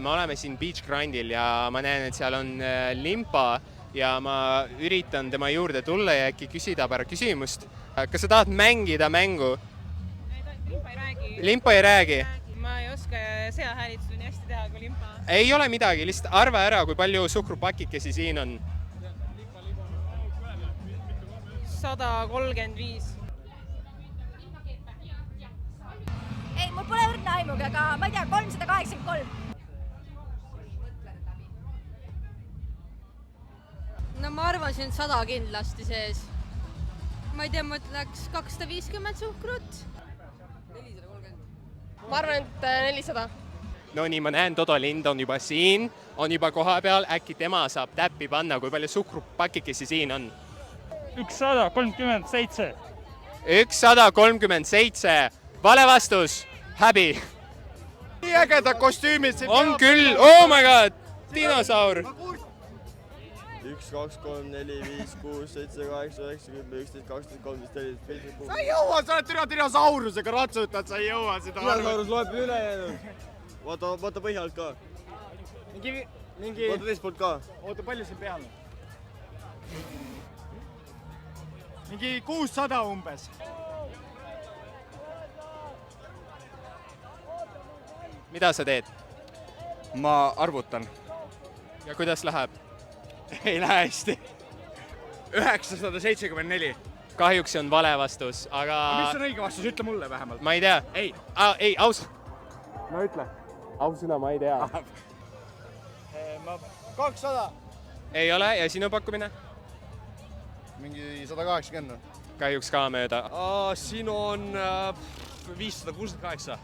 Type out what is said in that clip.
Me oleme siin Beach Grindil ja ma näen, et seal on limpa ja ma üritan tema juurde tulla ja äkki küsida pärast küsimust. Kas sa tahad mängida mängu? Limpa ei räägi. Limpa ei räägi? Ma ei oska seahäälitsusi nii hästi teha kui limpa. Ei ole midagi, lihtsalt arva ära, kui palju suhkrupakikesi siin on. 135. Ei, mul pole õrna aimugi, aga ma ei tea, 383. No ma arvasin 100 kindlasti sees. Ma ei tea, ma ütleks 250 suhkrut. 430. Ma arvan, et 400. No nii, ma näen, Todo Lind on juba siin, on juba koha peal. Äkki tema saab täppi panna, kui palju suhkrupakikesi siin on? 137. 137. Vale vastus. Häbi. Nii ägedad kostüümid siin. On küll. Oh my god. Dinosaur. 1, 2, 3, 4, 5, 6, 7, 8, 9, 10, 11, 12, 13, 14, 15. Sa ei jõua, sa oled dinosaurusega ratsutad, sa ei jõua seda. Dinosaurus loeb ülejäänud. Vaata põhjalt ka. Mingi... Vaata teist poolt ka. Oota, palju siin peal on? Mingi 600 umbes. Mida sa teed? Ma arvutan. Ja kuidas läheb? Ei lähe hästi. 974. Kahjuks see on vale vastus, aga... Mis on õige vastus? Ütle mulle vähemalt. Ma ei tea. Ei. Ei, aus. No ütle. Ausõna, ma ei tea. 200. Ei ole, ja sinu pakkumine? Mingi 180. Kahjuks ka mööda. Siin on 568.